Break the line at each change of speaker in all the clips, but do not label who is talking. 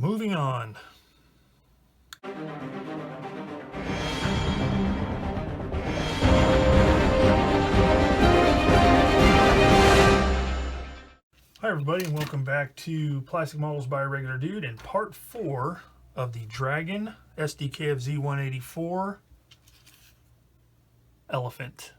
moving on. Hi everybody, and welcome back to Plastic Models by a Regular Dude and part 4 of the Dragon SdKfz184 Elefant.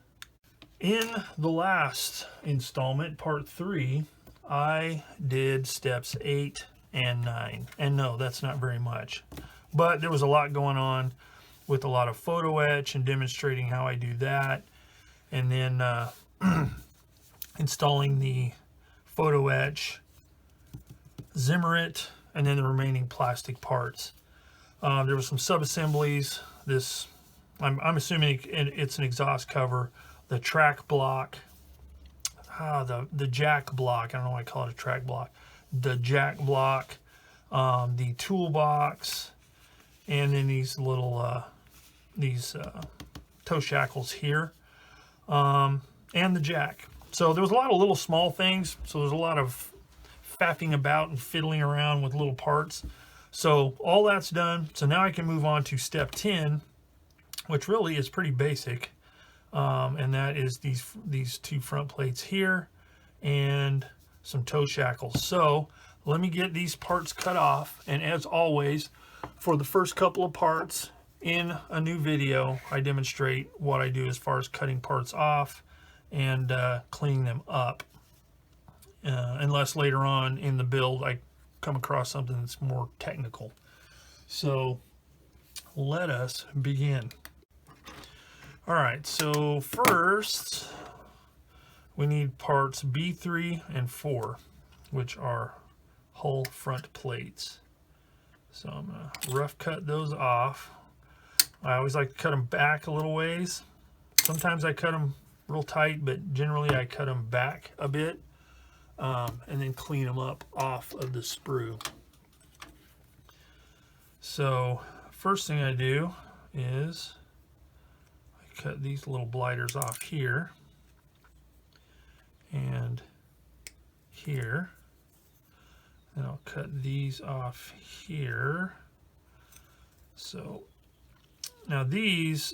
In the last installment, part 3, I did steps 8 and 9. And no, that's not very much. But there was a lot going on with a lot of photo etch and demonstrating how I do that. And then installing the photo etch, Zimmer it, and then the remaining plastic parts. There were some sub-assemblies. This, I'm assuming it's an exhaust cover. The track block, the jack block, I don't know why I call it a track block. The jack block, the toolbox, and then these little, toe shackles here, and the jack. So there was a lot of little small things. So there's a lot of faffing about and fiddling around with little parts. So all that's done. So now I can move on to step 10, which really is pretty basic. And that is these two front plates here and some toe shackles. So let me get these parts cut off. And as always, for the first couple of parts in a new video, I demonstrate what I do as far as cutting parts off and cleaning them up, unless later on in the build I come across something that's more technical. So let us begin. All right, so first we need parts B3 and 4, which are hull front plates. So I'm gonna rough cut those off. I always like to cut them back a little ways. Sometimes I cut them real tight, but generally I cut them back a bit, and then clean them up off of the sprue. So first thing I do is I cut these little blighters off here and here, and I'll cut these off here. So now these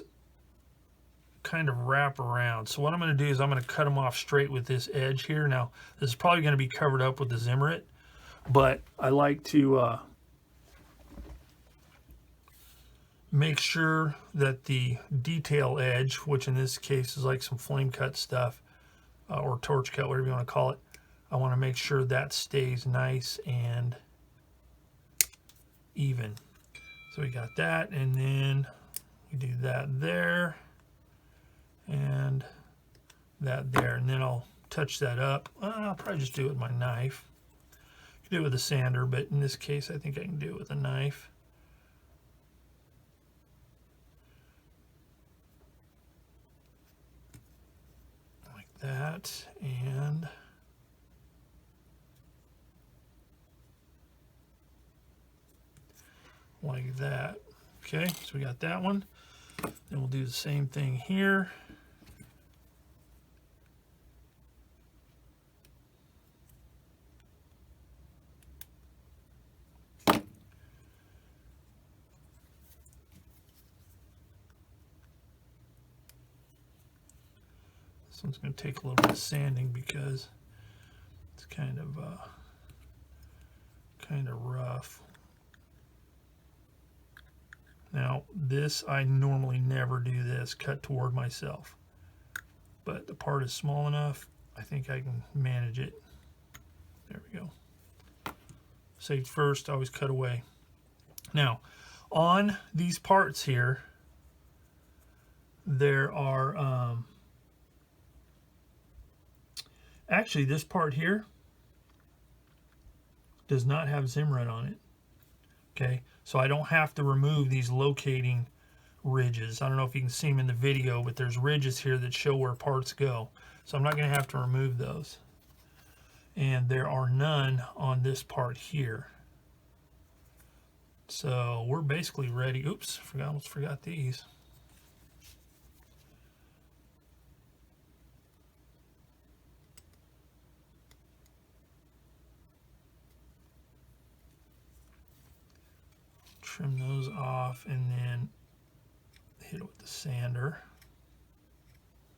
kind of wrap around. So what I'm going to do is I'm going to cut them off straight with this edge here. Now this is probably going to be covered up with the Zimmer, but I like to make sure that the detail edge, which in this case is like some flame cut stuff, or torch cut, whatever you want to call it, I want to make sure that stays nice and even. So we got that, and then we do that there and that there, and then I'll touch that up. I'll probably just do it with my knife. You can do it with a sander, but in this case I think I can do it with a knife. Like that, and like that. Okay, so we got that one. Then we'll do the same thing here. This one's going to take a little bit of sanding because it's kind of rough. Now this, I normally never do this, cut toward myself, but the part is small enough, I think I can manage it. There we go. Save first, always cut away. Now on these parts here, there are actually this part here does not have Zimmer on it. Okay, so I don't have to remove these locating ridges. I don't know if you can see them in the video, but there's ridges here that show where parts go. So I'm not going to have to remove those. And there are none on this part here. So we're basically ready. Oops, almost forgot these. trim those off and then hit it with the sander.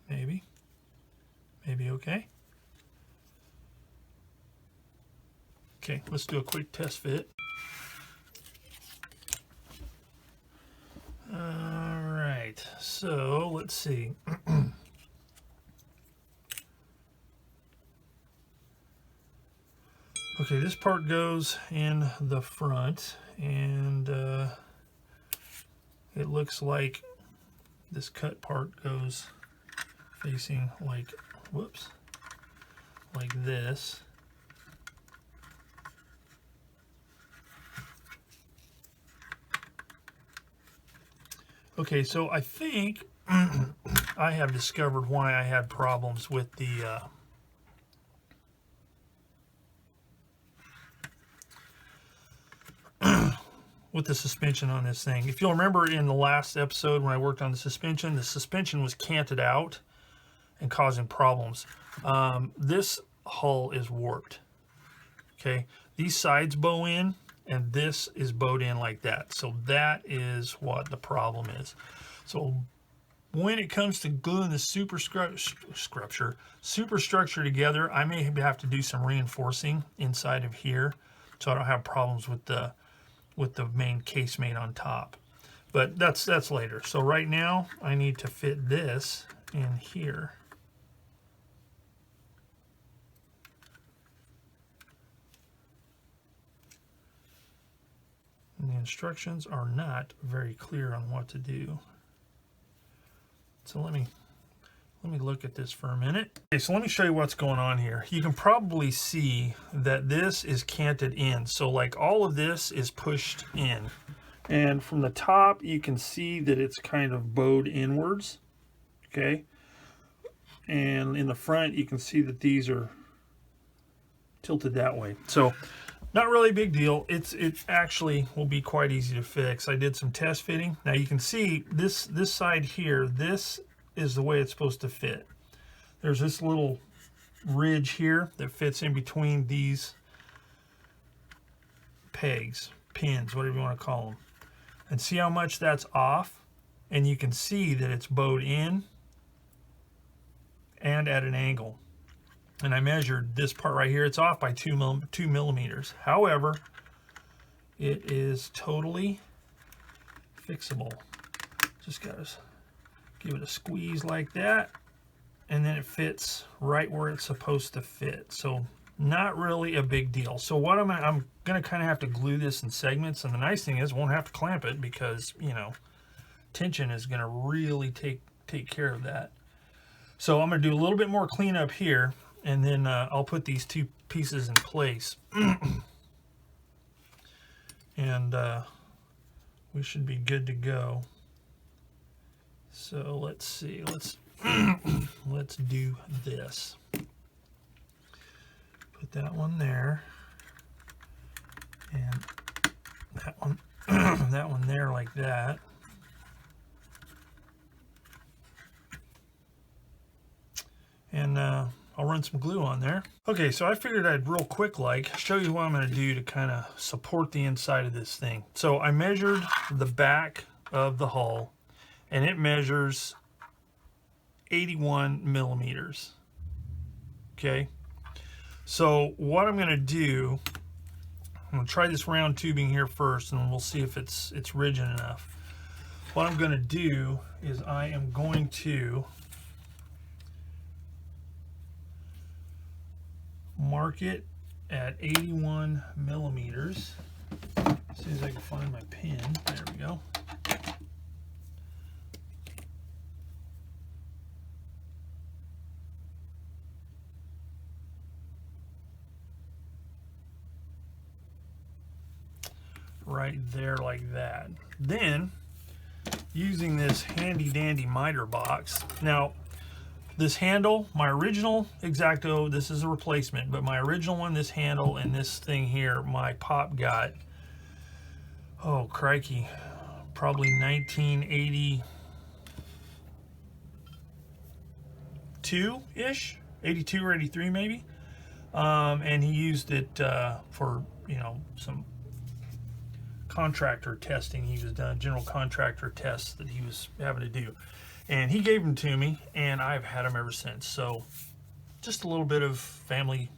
Maybe okay. Okay, let's do a quick test fit. All right, so let's see. Okay, this part goes in the front, and it looks like this cut part goes facing like, whoops, like this. Okay, so I think I have discovered why I had problems with the suspension on this thing. If you'll remember in the last episode when I worked on the suspension was canted out and causing problems. This hull is warped. Okay, these sides bow in, and this is bowed in like that. So that is what the problem is. So when it comes to gluing the superstructure together, I may have to do some reinforcing inside of here so I don't have problems with the main casemate on top. But that's later. So right now I need to fit this in here. And the instructions are not very clear on what to do. So let me look at this for a minute. Okay, so let me show you what's going on here. You can probably see that this is canted in. So like all of this is pushed in. And from the top, you can see that it's kind of bowed inwards. Okay. And in the front, you can see that these are tilted that way. So not really a big deal. It actually will be quite easy to fix. I did some test fitting. Now you can see this side here, this is the way it's supposed to fit. There's this little ridge here that fits in between these pegs, pins, whatever you want to call them. And see how much that's off? And you can see that it's bowed in and at an angle. And I measured this part right here. It's off by 2 millimeters. However, it is totally fixable. Just got to give it a squeeze like that, and then it fits right where it's supposed to fit. So not really a big deal. So what I'm going to kind of have to glue this in segments, and the nice thing is I won't have to clamp it because, you know, tension is going to really take care of that. So I'm going to do a little bit more cleanup here, and then I'll put these two pieces in place. And we should be good to go. So let's see, let's do this. Put that one there, and that one that one there like that. And I'll run some glue on there. Okay, so I figured I'd real quick show you what I'm going to do to kind of support the inside of this thing. So I measured the back of the hull, and it measures 81 millimeters. Okay, so what I'm going to do, I'm going to try this round tubing here first, and we'll see if it's rigid enough. What I'm going to do is I am going to mark it at 81 millimeters. As soon as I can find my pin, there we go. Right there like that. Then, using this handy dandy miter box. Now, this handle, my original X-Acto, this is a replacement, but my original one, this handle and this thing here, my pop got, oh crikey, probably 1982-ish, 82 or 83 maybe. And he used it for, you know, some contractor testing he was done, general contractor tests that he was having to do. And he gave them to me, and I've had them ever since. So just a little bit of family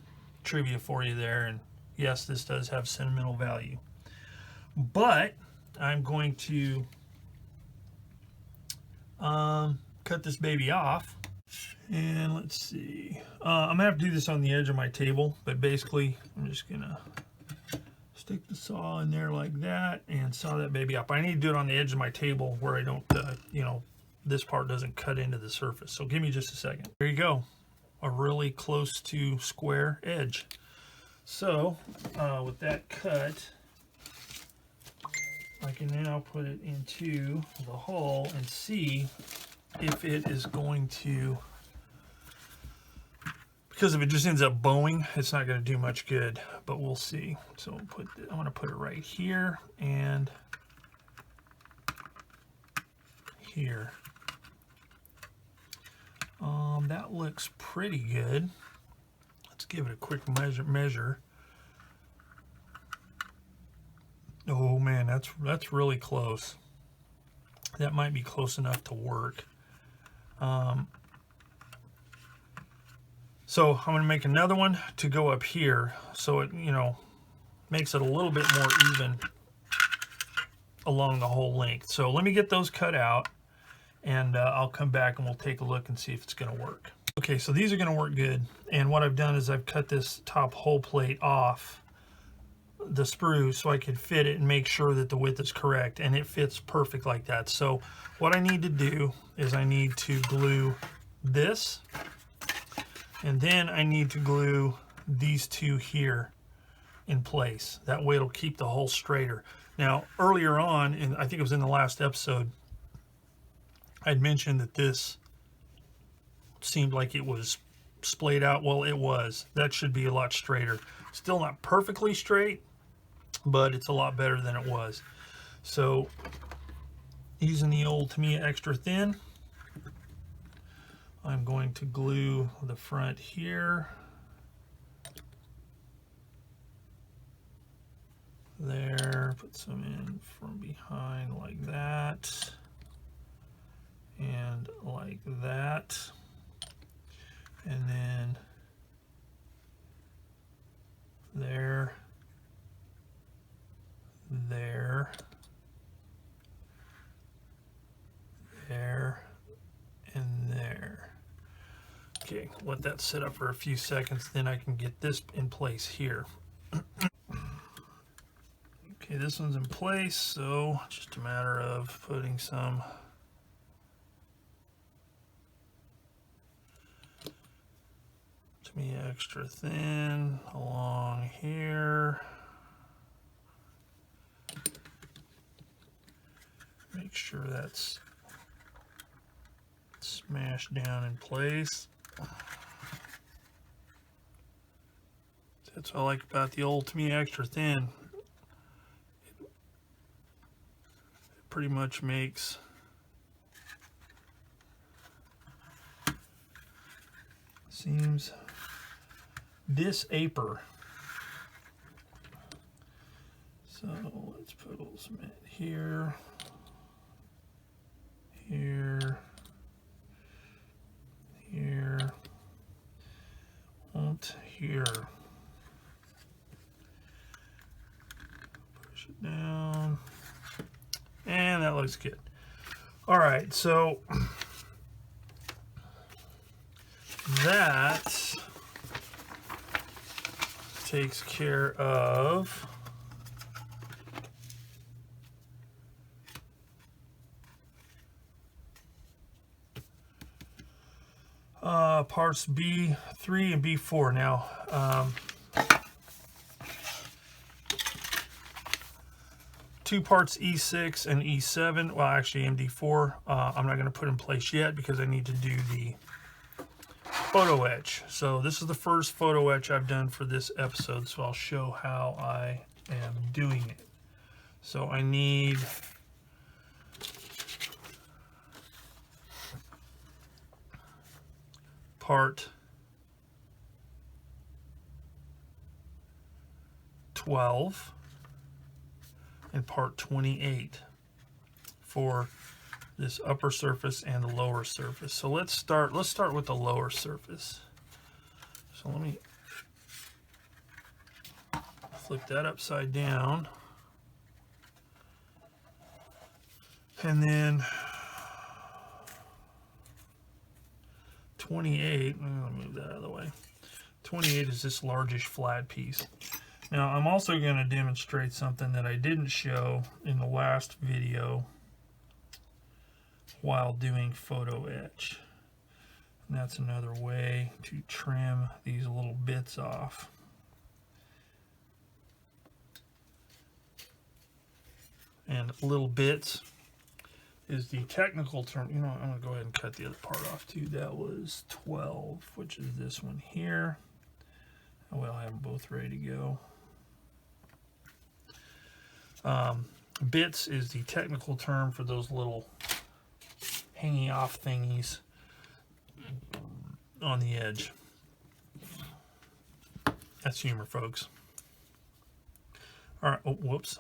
trivia for you there. And yes, this does have sentimental value. But I'm going to cut this baby off. And let's see. I'm going to have to do this on the edge of my table. But basically, I'm just going to stick the saw in there like that and saw that baby up. I need to do it on the edge of my table where I don't, you know, this part doesn't cut into the surface. So give me just a second. There you go. A really close to square edge. So with that cut, I can now put it into the hole and see if it is going to, because if it just ends up bowing, it's not going to do much good, but we'll see. So I'm going to put it right here and here. That looks pretty good. Let's give it a quick measure. Oh man, that's really close. That might be close enough to work. So I'm going to make another one to go up here, so it, you know, makes it a little bit more even along the whole length. So let me get those cut out, and I'll come back and we'll take a look and see if it's going to work. Okay, so these are going to work good, and what I've done is I've cut this top hole plate off the sprue so I could fit it and make sure that the width is correct, and it fits perfect like that. So what I need to do is I need to glue this, and then I need to glue these two here in place. That way it'll keep the hole straighter. Now earlier on, and I think it was in the last episode, I'd mentioned that this seemed like it was splayed out. Well, it was. That should be a lot straighter. Still not perfectly straight, but it's a lot better than it was. So using the old Tamiya extra thin, I'm going to glue the front here, there, put some in from behind like that, and like that, and then there, there, there, and there. Okay, let that sit up for a few seconds, then I can get this in place here. Okay, this one's in place, so just a matter of putting some Tamiya extra thin along here. Make sure that's smashed down in place. That's what I like about the old Tamiya extra thin. It pretty much makes seems disaper. So let's put a little cement here, here, here, and here. Push it down, and that looks good. All right, so that takes care of parts B3 and B4. Now, two parts E6 and E7, well actually MD4, I'm not going to put in place yet because I need to do the photo etch. So this is the first photo etch I've done for this episode, so I'll show how I am doing it. So I need part 12, and part 28 for this upper surface and the lower surface. So let's start with the lower surface. So let me flip that upside down. And then 28, let me move that out of the way. 28 is this largish flat piece. Now I'm also going to demonstrate something that I didn't show in the last video while doing photo etch. And that's another way to trim these little bits off. And little bits is the technical term. You know, I'm going to go ahead and cut the other part off too. That was 12, which is this one here. Oh, well, I have them both ready to go. Bits is the technical term for those little hanging off thingies on the edge. That's humor, folks. All right, oh, whoops.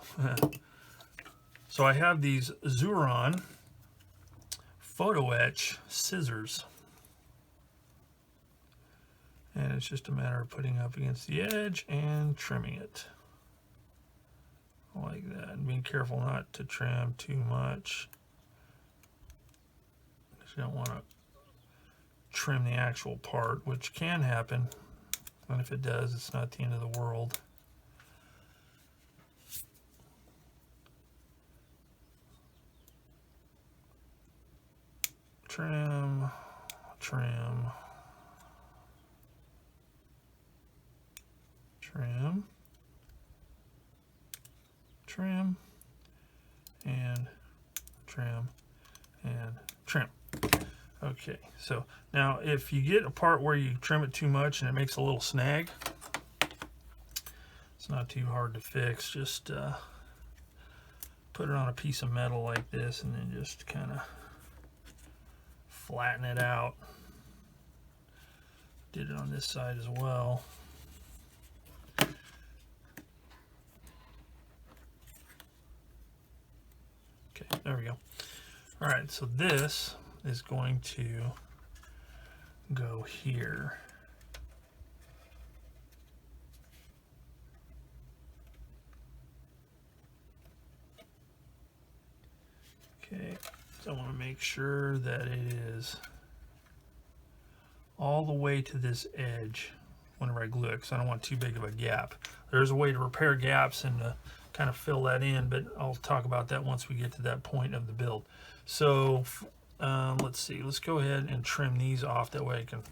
So I have these Xuron photo etch scissors. And it's just a matter of putting up against the edge and trimming it. Like that. And being careful not to trim too much. You don't want to trim the actual part, which can happen. And if it does, it's not the end of the world. Trim, trim, trim, trim, and trim, and trim. Okay, so now if you get a part where you trim it too much and it makes a little snag, it's not too hard to fix. Just put it on a piece of metal like this and then just kind of flatten it out. Did it on this side as well. Okay, there we go. All right, so this is going to go here. Okay, so I want to make sure that it is all the way to this edge whenever I glue it, because I don't want too big of a gap. There's a way to repair gaps and to kind of fill that in, but I'll talk about that once we get to that point of the build. So let's see, let's go ahead and trim these off. That way I can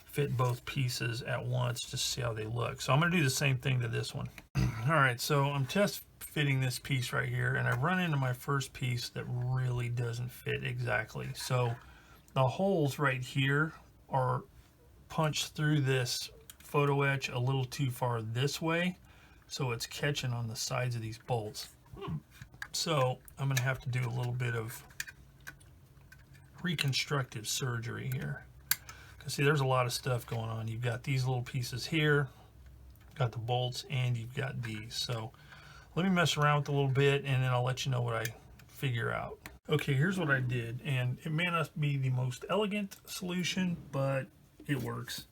fit both pieces at once, just see how they look. So I'm going to do the same thing to this one. All right, so I'm test fitting this piece right here, and I've run into my first piece that really doesn't fit exactly. So the holes right here are punched through this photo etch a little too far this way, so it's catching on the sides of these bolts. So I'm going to have to do a little bit of reconstructive surgery here. Because see, there's a lot of stuff going on. You've got these little pieces here, got the bolts, and you've got these. So let me mess around with a little bit, and then I'll let you know what I figure out. Okay, here's what I did, and it may not be the most elegant solution, but it works.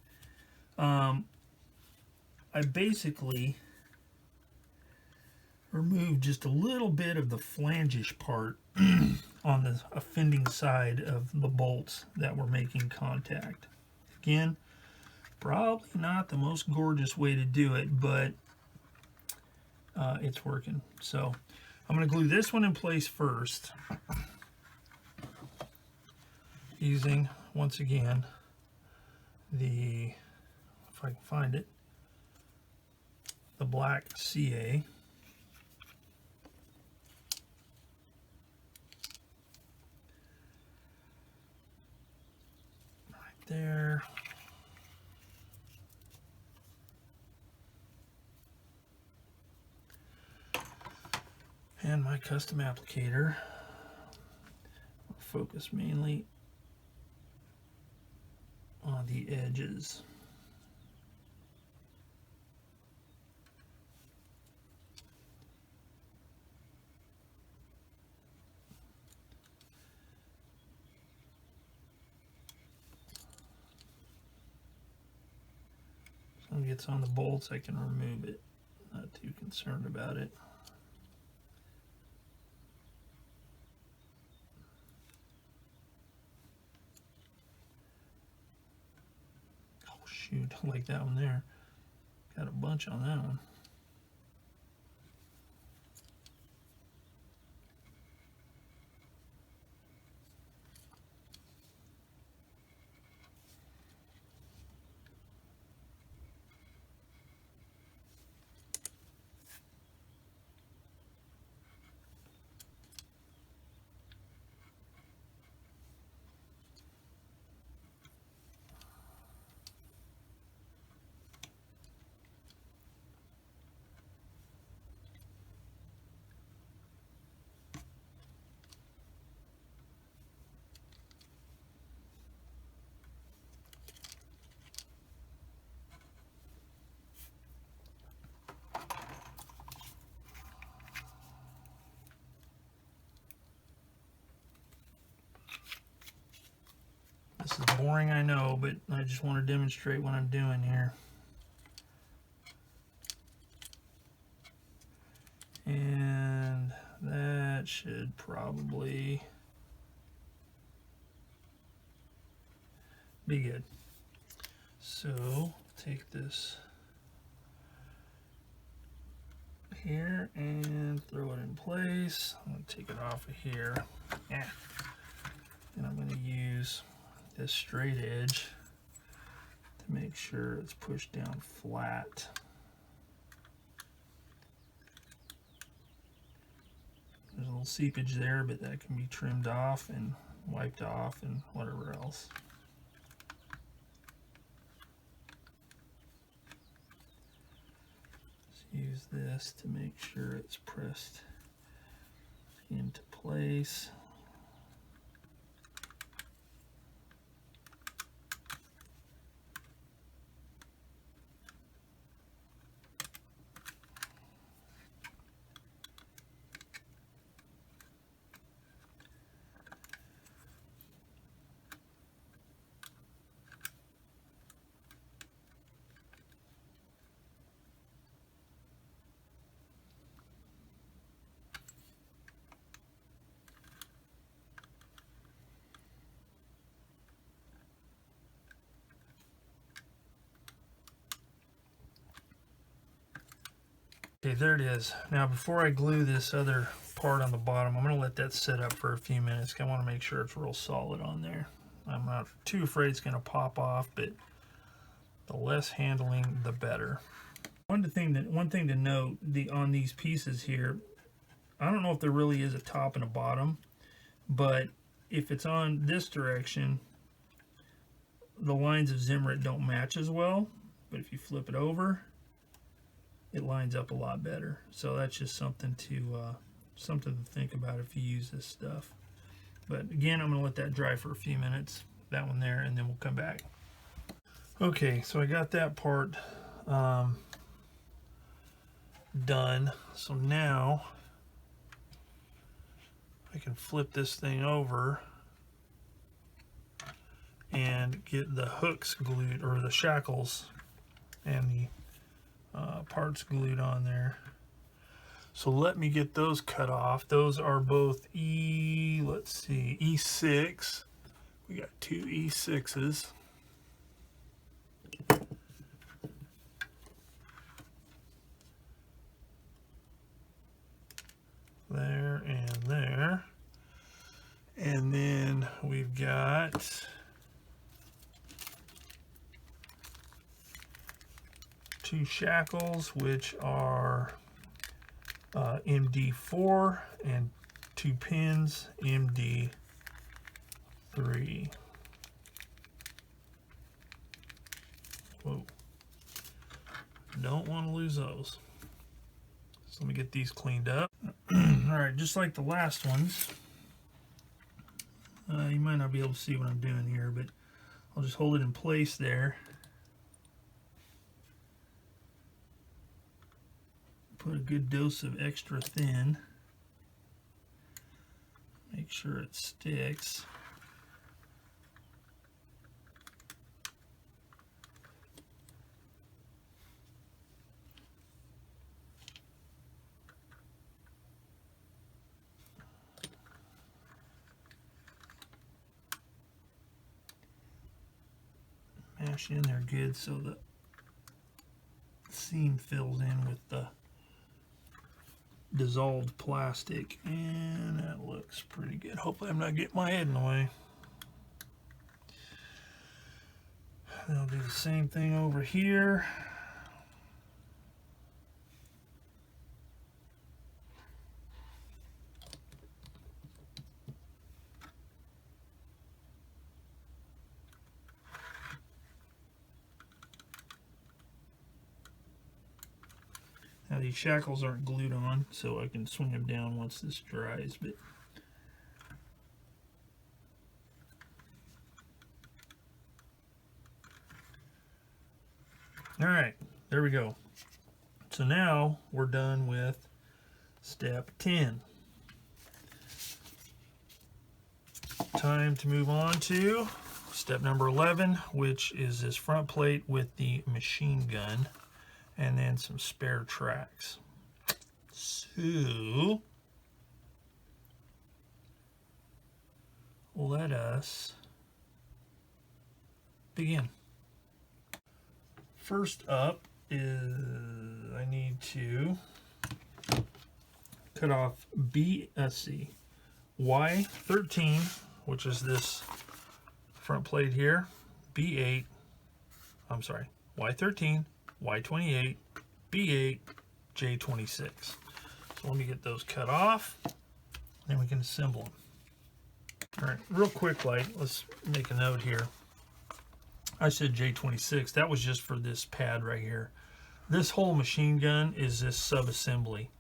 I basically removed just a little bit of the flangish part on the offending side of the bolts that were making contact. Again, probably not the most gorgeous way to do it, but it's working. So I'm going to glue this one in place first, using, once again, the, if I can find it, the black CA. Right there. And my custom applicator. Focus mainly on the edges. something gets on the bolts, I can remove it. Not too concerned about it. Oh shoot, I like that one there. Got a bunch on that one. This is boring, I know, but I just want to demonstrate what I'm doing here. And that should probably be good. So take this here and throw it in place. I'm going to take it off of here. Yeah. And I'm going to use this straight edge to make sure it's pushed down flat. There's a little seepage there, but that can be trimmed off and wiped off and whatever else. Just use this to make sure it's pressed into place. Okay, there it is. Now before I glue this other part on the bottom, I'm going to let that sit up for a few minutes. I want to make sure it's real solid on there. I'm not too afraid it's going to pop off, but the less handling, the better. One thing to note on these pieces here, I don't know if there really is a top and a bottom, but if it's on this direction, the lines of Zimmerit don't match as well. But if you flip it over, it lines up a lot better. So that's just something to think about if you use this stuff. But again, I'm going to let that dry for a few minutes, that one there, and then we'll come back. Okay, so I got that part done. So now I can flip this thing over and get the hooks glued, or the shackles and the parts glued on there. So let me get those cut off. Those are both E6. We got two E6s. There and there. And then we've got two shackles, which are MD4, and two pins, MD3. Whoa. Don't want to lose those. So let me get these cleaned up. Alright, just like the last ones, you might not be able to see what I'm doing here, but I'll just hold it in place there. Put a good dose of extra thin. Make sure it sticks. squashed in there good so the seam fills in with the dissolved plastic, and that looks pretty good. Hopefully I'm not getting my head in the way. I'll do the same thing over here. Now these shackles aren't glued on, so I can swing them down once this dries, but all right, there we go. So now we're done with step 10. Time to move on to step number 11, which is this front plate with the machine gun and then some spare tracks. So let us begin. First up is I need to cut off Y13, which is this front plate here, B8, I'm sorry, Y13, Y28, B8, J26. So let me get those cut off, then we can assemble them. All right, real quick, let's make a note here. I said J26, that was just for this pad right here. This whole machine gun is this sub-assembly.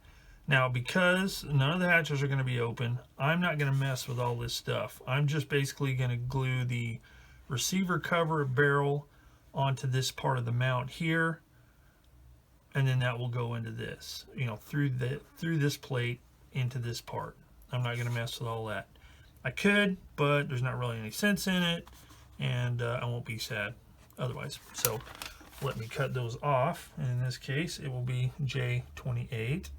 Now, because none of the hatches are going to be open, I'm not going to mess with all this stuff. I'm just basically going to glue the receiver cover barrel onto this part of the mount here, and then that will go into this, you know, through this plate into this part. I'm not going to mess with all that. I could, but there's not really any sense in it, and I won't be sad otherwise. So let me cut those off, and in this case it will be J28.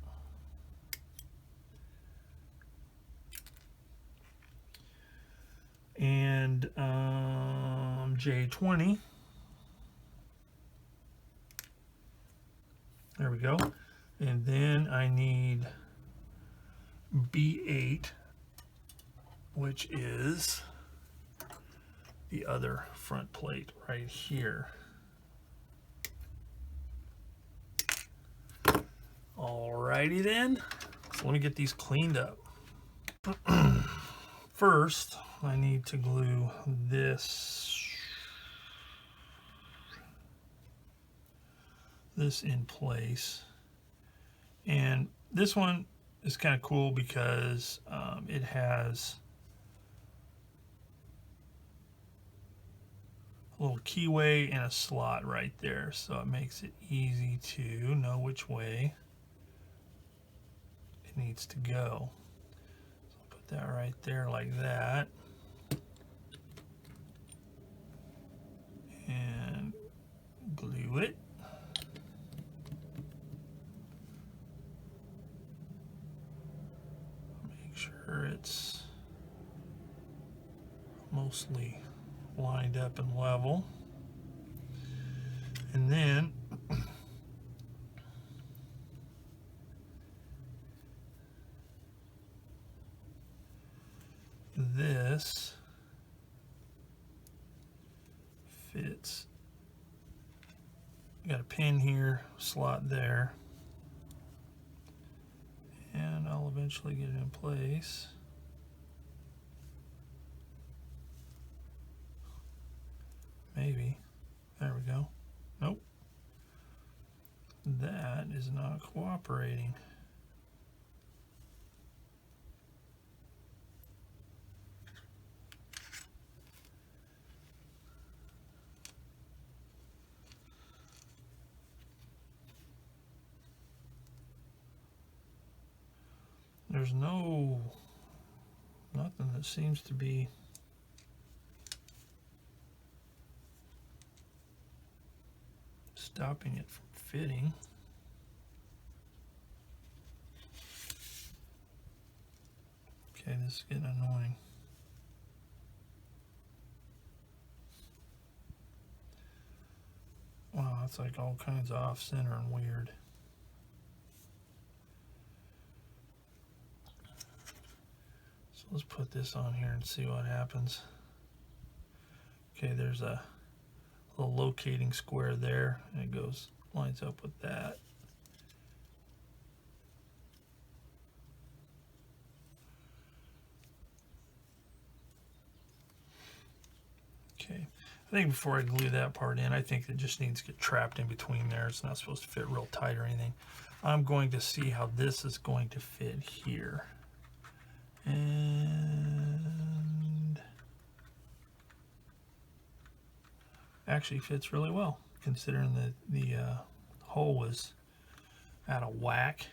And J20. There we go. And then I need B8, which is the other front plate right here. Alrighty then. So let me get these cleaned up. First, I need to glue this in place, and this one is kind of cool because it has a little keyway and a slot right there, so it makes it easy to know which way it needs to go. So I'll put that right there like that, and glue it. Make sure it's mostly lined up and level. And then this fits. Got a pin here, slot there, and I'll eventually get it in place. Maybe. There we go. Nope. That is not cooperating. There's nothing that seems to be stopping it from fitting. Okay, this is getting annoying. That's like all kinds of off center and weird. So let's put this on here and see what happens. Okay, there's a little locating square there, and it lines up with that. Okay, I think before I glue that part in, I think it just needs to get trapped in between there. It's not supposed to fit real tight or anything. I'm going to see how this is going to fit here. And actually fits really well, considering that the hole was out of whack.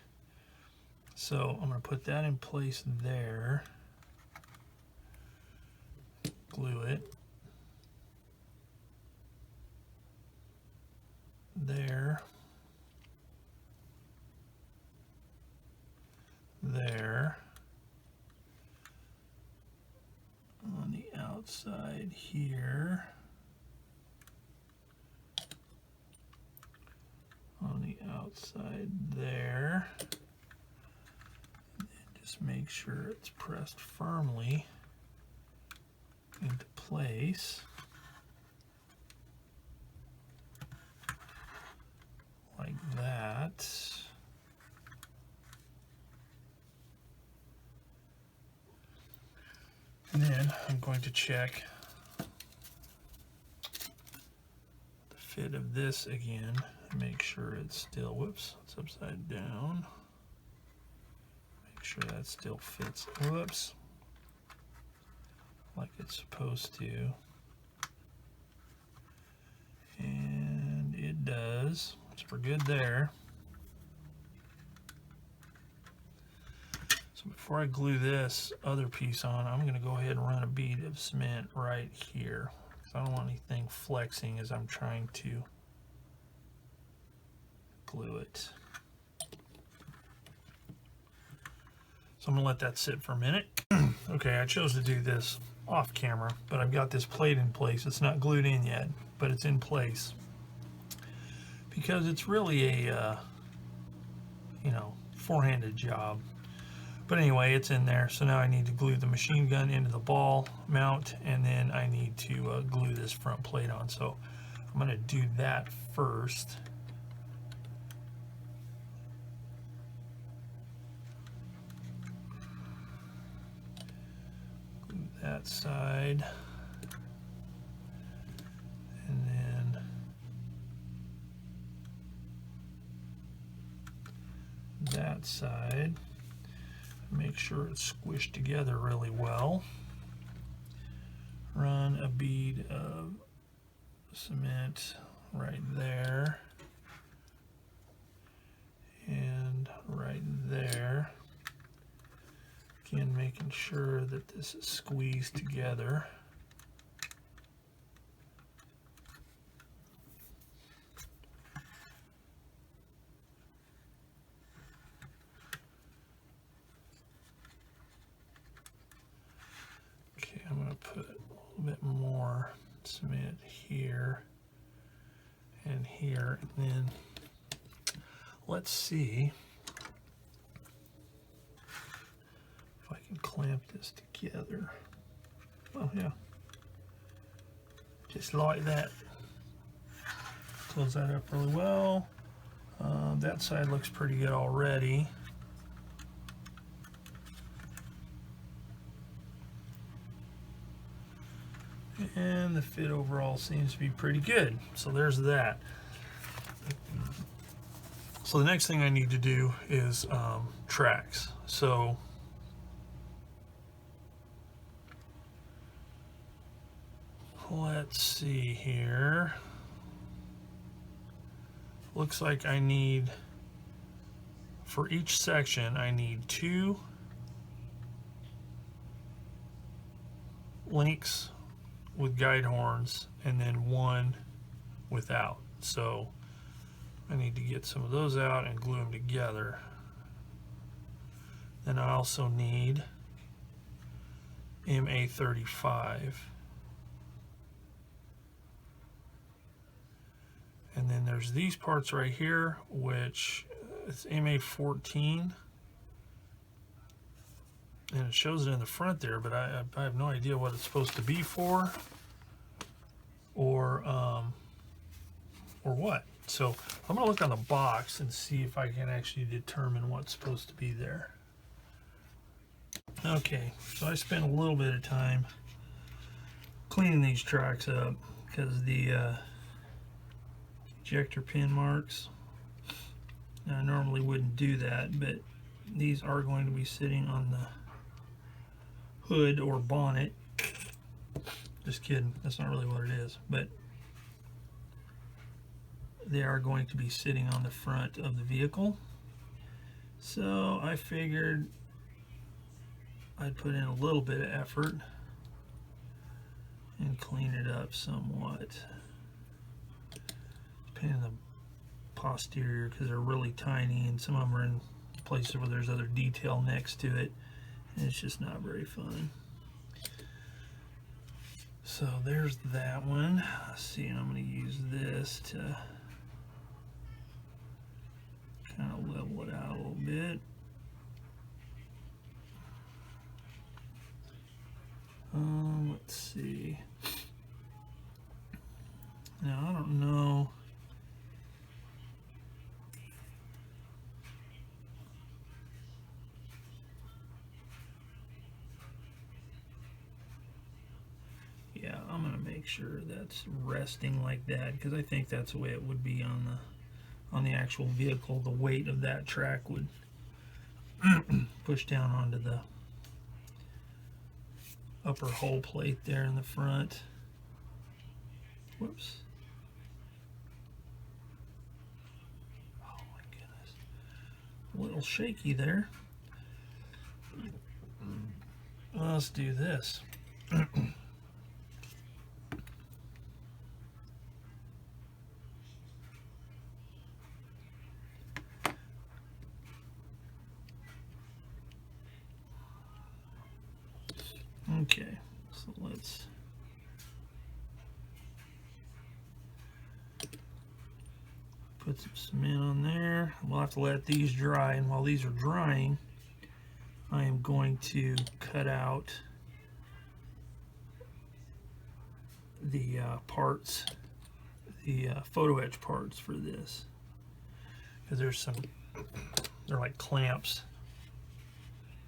So I'm going to put that in place there. Glue it. There. There. On the outside here. On the outside there. And just make sure it's pressed firmly into place. Like that. And then I'm going to check the fit of this again and make sure it's still, whoops, it's upside down. Make sure that still fits, whoops, like it's supposed to. And it does, so we're good there. Before I glue this other piece on, I'm going to go ahead and run a bead of cement right here. I don't want anything flexing as I'm trying to glue it. So I'm going to let that sit for a minute. Okay, I chose to do this off camera, but I've got this plate in place. It's not glued in yet, but it's in place. Because it's really a, you know, four-handed job. But anyway, it's in there. So now I need to glue the machine gun into the ball mount, and then I need to glue this front plate on. So I'm going to do that first. Glue that side. And then that side. Make sure it's squished together really well. Run a bead of cement right there and right there. Again, making sure that this is squeezed together. I'm going to put a little bit more cement here and here, and then let's see if I can clamp this together. Oh yeah, just like that. Close that up really well. That side looks pretty good already. And the fit overall seems to be pretty good. So there's that. So the next thing I need to do is tracks. So let's see here. Looks like I need, for each section, I need 2 links with guide horns and then 1 without. So I need to get some of those out and glue them together. Then I also need MA35. And then there's these parts right here, which it's MA14. And it shows it in the front there, but I have no idea what it's supposed to be for, or what. So I'm gonna look on the box and see if I can actually determine what's supposed to be there. Okay, so I spent a little bit of time cleaning these tracks up because the ejector pin marks. I normally wouldn't do that, but these are going to be sitting on the hood or bonnet. Just kidding, that's not really what it is, but they are going to be sitting on the front of the vehicle. So I figured I'd put in a little bit of effort and clean it up somewhat. Painting the posterior because they're really tiny, and some of them are in places where there's other detail next to it, and it's just not very fun. So there's that one. Let's see, I'm going to use this to kind of level it out a little bit. Let's see. Now I don't know. Yeah, I'm gonna make sure that's resting like that, because I think that's the way it would be on the actual vehicle. The weight of that track would push down onto the upper hull plate there in the front. Whoops. Oh my goodness. A little shaky there. Let's do this. Okay, so let's put some cement on there. We'll have to let these dry, and while these are drying, I am going to cut out the parts, the photo etch parts for this, because there's some, they're like clamps,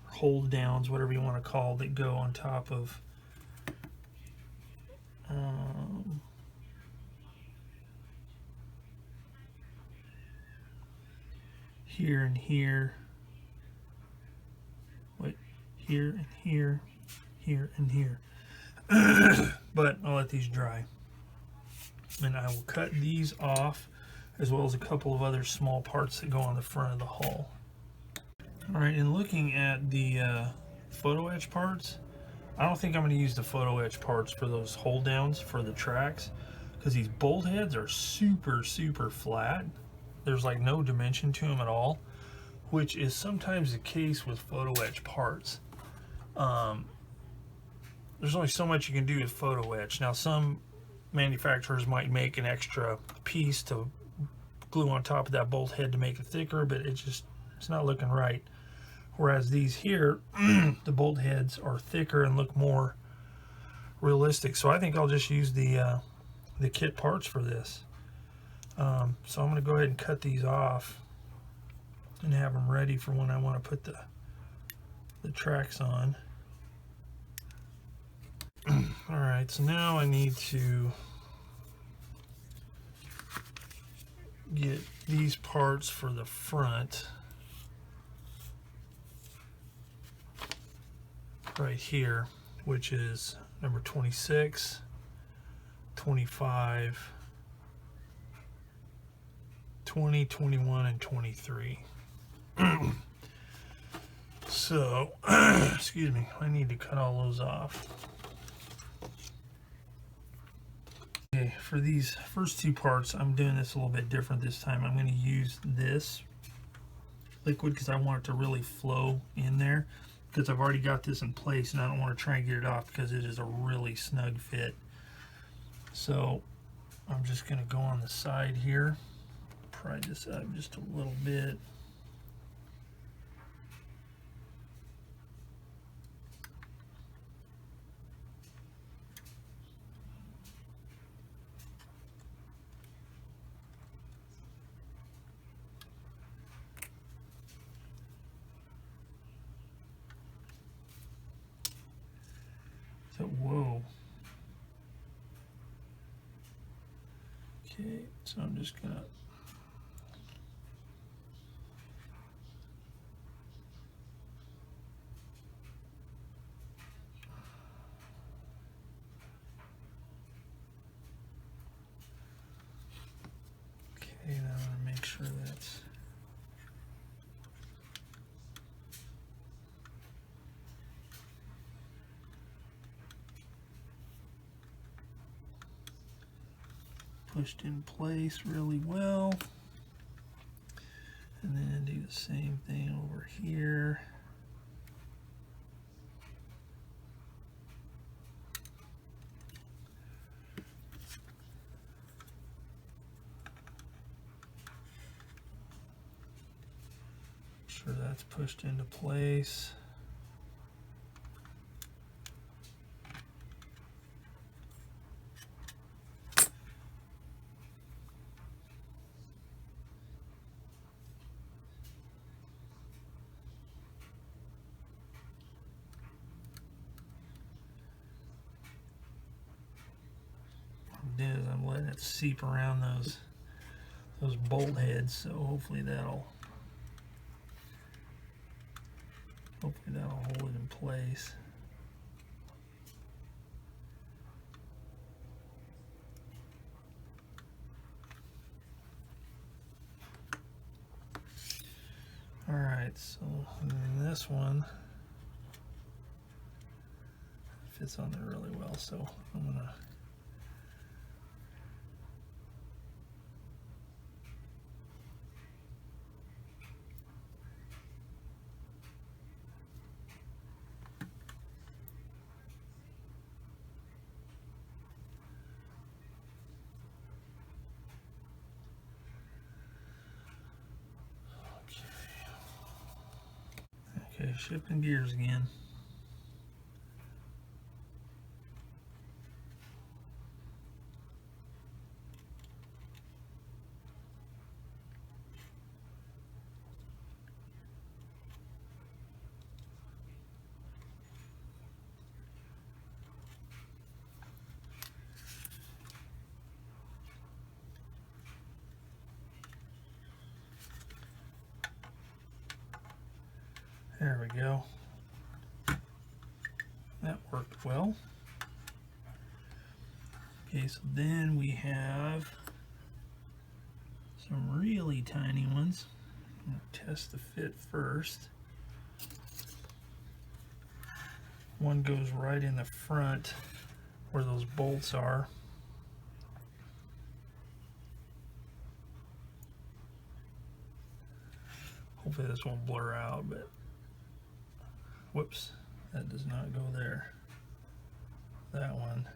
hold downs, whatever you want to call, that go on top of here and here. Wait, here and here, here and here. But I'll let these dry, and I will cut these off, as well as a couple of other small parts that go on the front of the hull. Alright, in looking at the photo etch parts, I don't think I'm going to use the photo etch parts for those hold downs for the tracks, because these bolt heads are super flat. There's like no dimension to them at all, which is sometimes the case with photo etch parts. There's only so much you can do with photo etch. Now some manufacturers might make an extra piece to glue on top of that bolt head to make it thicker, but it's not looking right. Whereas these here, the bolt heads are thicker and look more realistic. So I think I'll just use the kit parts for this. So I'm going to go ahead and cut these off and have them ready for when I want to put the tracks on. Alright, so now I need to get these parts for the front right here, which is number 26, 25, 20, 21, and 23. So, excuse me, I need to cut all those off. Okay, for these first two parts, I'm doing this a little bit different this time. I'm going to use this liquid because I want it to really flow in there, because I've already got this in place and I don't want to try and get it off because it is a really snug fit. So I'm just going to go on the side here, pry this up just a little bit. So, whoa. Okay, so I'm just gonna now I'm gonna make sure that's pushed in place really well. And then do the same thing over here. Sure that's pushed into place. I'm letting it seep around those bolt heads, so hopefully that'll hold it in place. All right, so this one fits on there really well, so I'm gonna okay, shifting gears again. There we go. That worked well. Okay, so then we have some really tiny ones. I'm going to test the fit first. One goes right in the front where those bolts are. Hopefully this won't blur out, but whoops, that does not go there. That one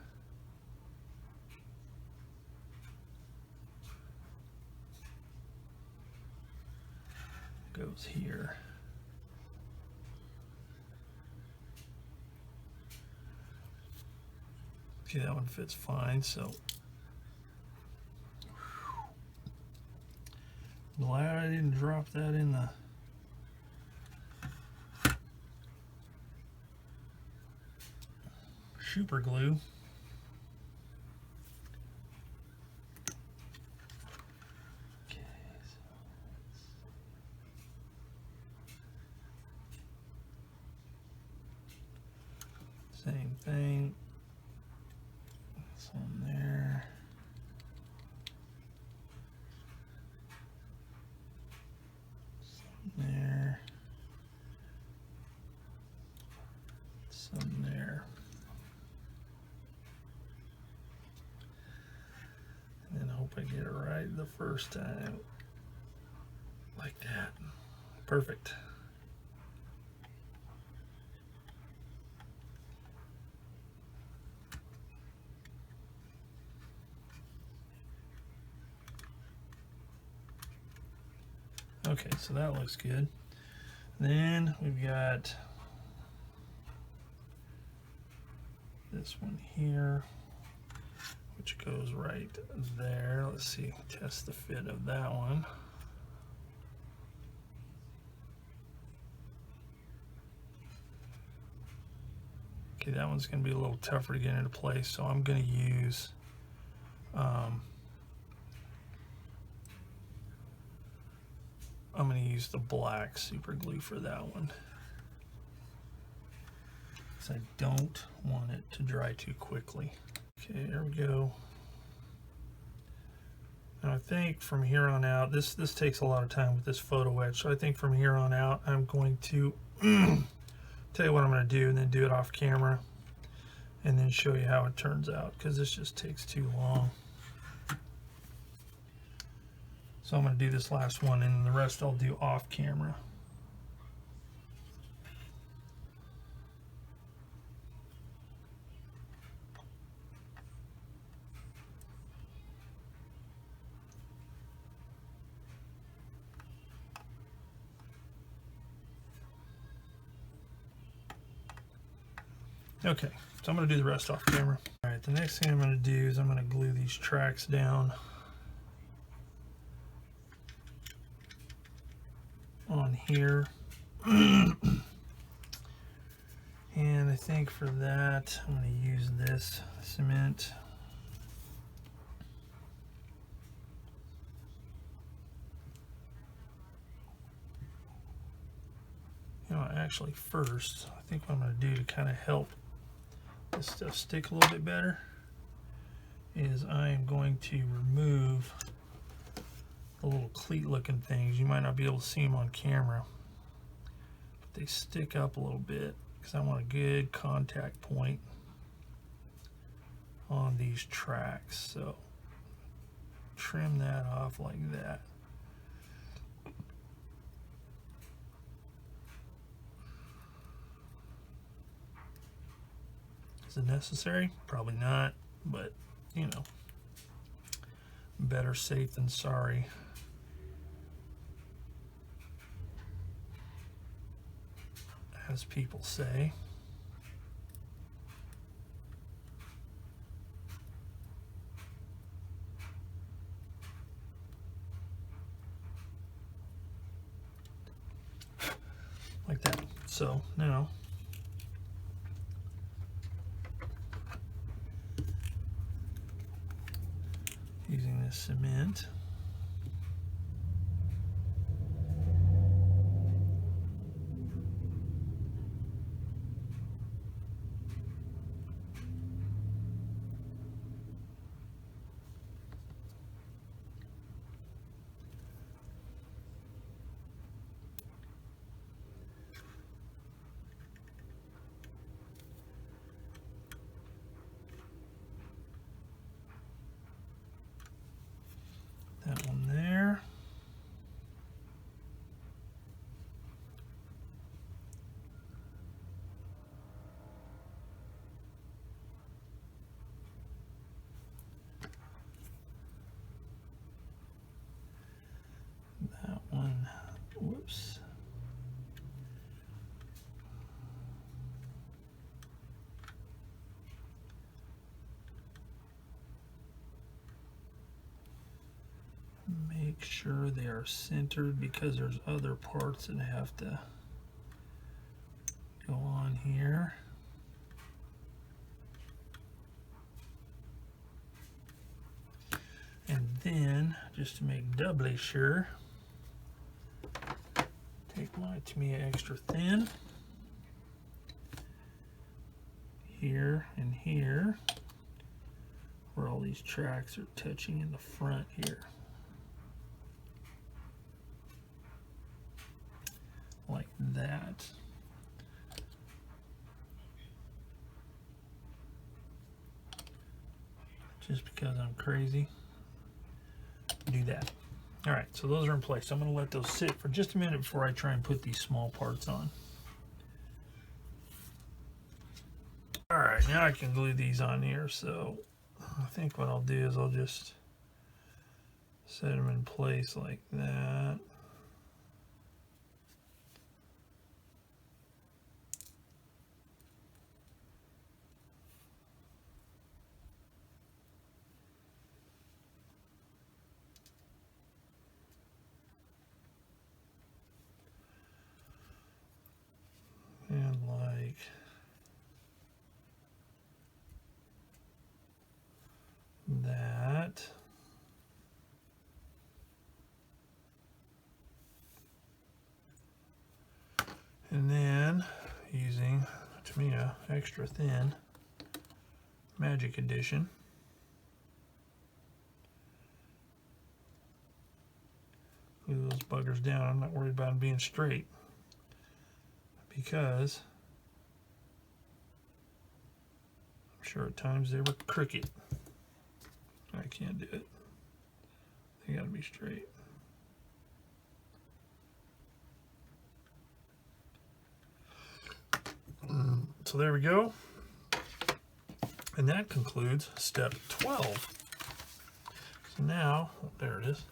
goes here. Okay, that one fits fine, so glad I didn't drop that in the super glue. Okay, so same thing. It's on there. Some there. Some there. And hope I get it right the first time. Like that. Perfect. Okay, so that looks good. Then we've got this one here, which goes right there. Let's see, test the fit of that one. Okay, that one's going to be a little tougher to get into place, so I'm going to use the black super glue for that one, because I don't want it to dry too quickly. Okay, there we go. Now I think from here on out, this takes a lot of time with this photo etch, so I think from here on out I'm going to tell you what I'm going to do and then do it off camera and then show you how it turns out, because this just takes too long. So I'm going to do this last one and the rest I'll do off camera. Okay, so I'm going to do the rest off camera. All right, the next thing I'm going to do is I'm going to glue these tracks down on here. And I think for that I'm going to use this cement. You know, actually first, I think what I'm going to do to kind of help this stuff stick a little bit better is I am going to remove the little cleat looking things. You might not be able to see them on camera, but they stick up a little bit because I want a good contact point on these tracks. So trim that off like that. Is it necessary? Probably not, but you know, better safe than sorry. As people say. Like that. So now using this cement, that one there. That one, whoops. Make sure they are centered because there's other parts that have to go on here. And then, just to make doubly sure, take my Tamiya extra thin here and here, where all these tracks are touching in the front here. Like that. Just because I'm crazy, do that. All right, so those are in place. I'm going to let those sit for just a minute before I try and put these small parts on. All right, now I can glue these on here. So I think what I'll do is I'll just set them in place like that. Tamiya extra thin Magic Edition. Glue those buggers down. I'm not worried about them being straight because I'm sure at times they were crooked. I can't do it. They gotta be straight. So there we go. And that concludes step 12. So now, there it is.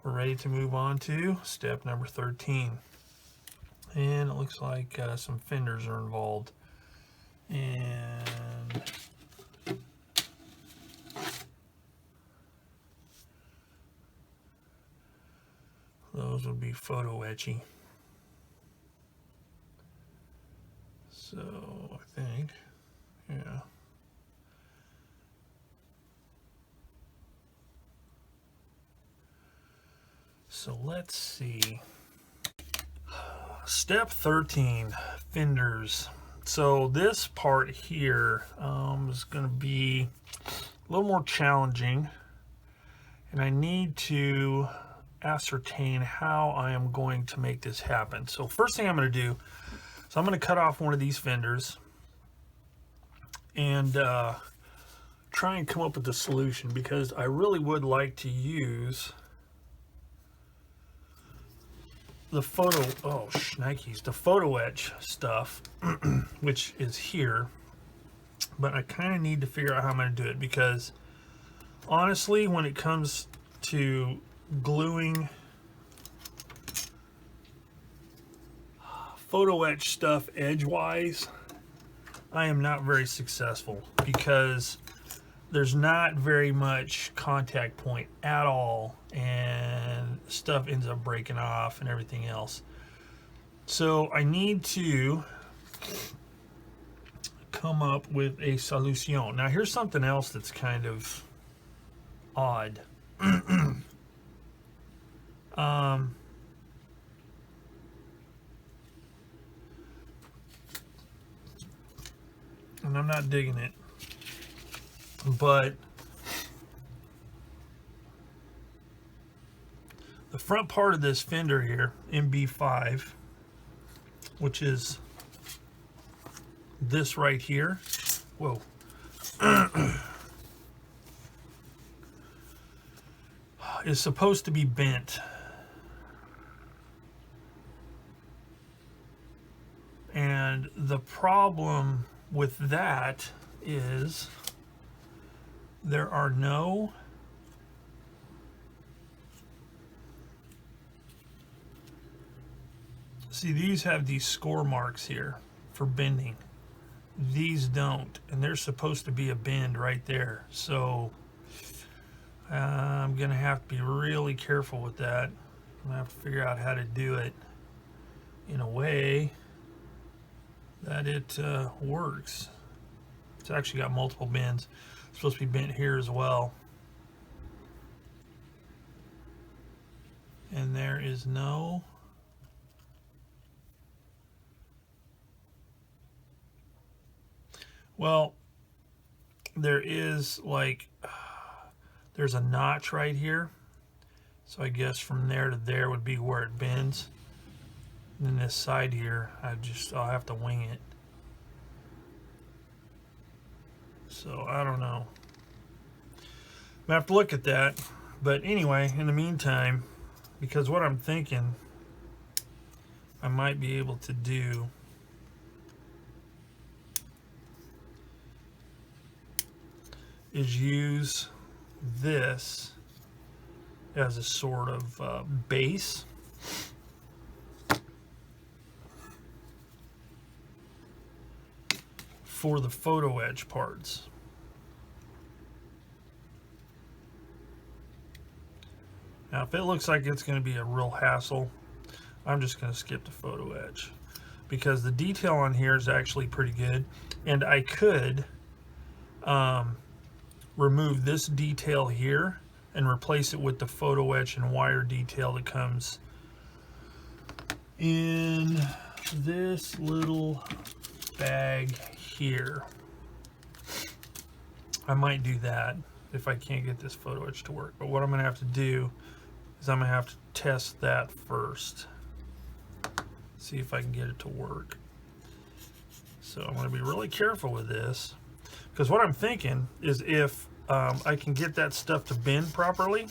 We're ready to move on to step number 13. And it looks like some fenders are involved. And those would be photo etchy. So I think, yeah. So let's see. Step 13, fenders. So this part here is going to be a little more challenging, and I need to ascertain how I am going to make this happen. So first thing I'm going to do, so I'm going to cut off one of these fenders and try and come up with a solution, because I really would like to use the the photo etch stuff, which is here, but I kind of need to figure out how I'm going to do it, because honestly, when it comes to gluing photo etch stuff edgewise, I am not very successful, because there's not very much contact point at all, and stuff ends up breaking off and everything else. So I need to come up with a solution. Now here's something else that's kind of odd. And I'm not digging it, but the front part of this fender here, MB5, which is this right here, whoa, is supposed to be bent. And the problem with that is there are no see, these have these score marks here for bending. These don't, and there's supposed to be a bend right there. So I'm gonna have to be really careful with that. I'm gonna have to figure out how to do it in a way that it works. It's actually got multiple bends. It's supposed to be bent here as well. And there is no there is like there's a notch right here, so I guess from there to there would be where it bends. And then this side here, I'll have to wing it. So I don't know. I'm gonna have to look at that. But anyway, in the meantime, because what I'm thinking I might be able to do is use this as a sort of base. For the photo etch parts. Now, if it looks like it's going to be a real hassle, I'm just going to skip the photo etch, because the detail on here is actually pretty good, and I could remove this detail here and replace it with the photo etch and wire detail that comes in this little bag here. I might do that if I can't get this photo etch to work. But what I'm going to have to do is I'm going to have to test that first. See if I can get it to work. So I'm going to be really careful with this, because what I'm thinking is if I can get that stuff to bend properly.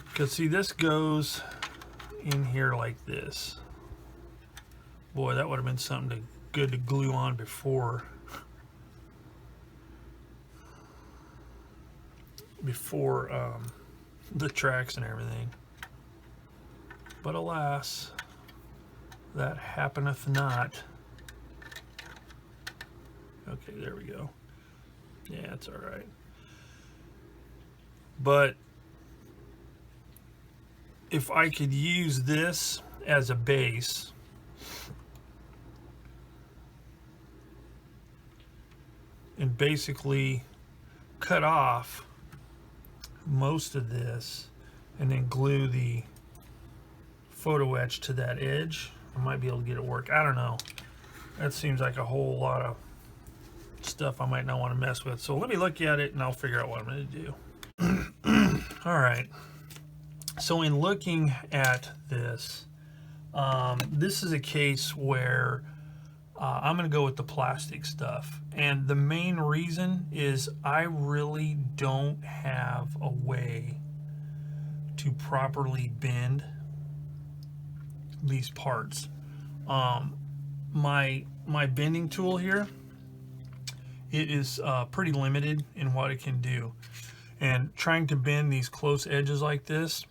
Because see, this goes in here like this. Boy, that would have been something good to glue on before the tracks and everything. But alas, that happeneth not. Okay, there we go. Yeah, it's all right. But if I could use this as a base, and basically cut off most of this and then glue the photo etch to that edge, I might be able to get it work. I don't know. That seems like a whole lot of stuff I might not want to mess with. So let me look at it and I'll figure out what I'm going to do. All right. So in looking at this, this is a case where I'm going to go with the plastic stuff. And the main reason is I really don't have a way to properly bend these parts. My bending tool here, it is pretty limited in what it can do. And trying to bend these close edges like this,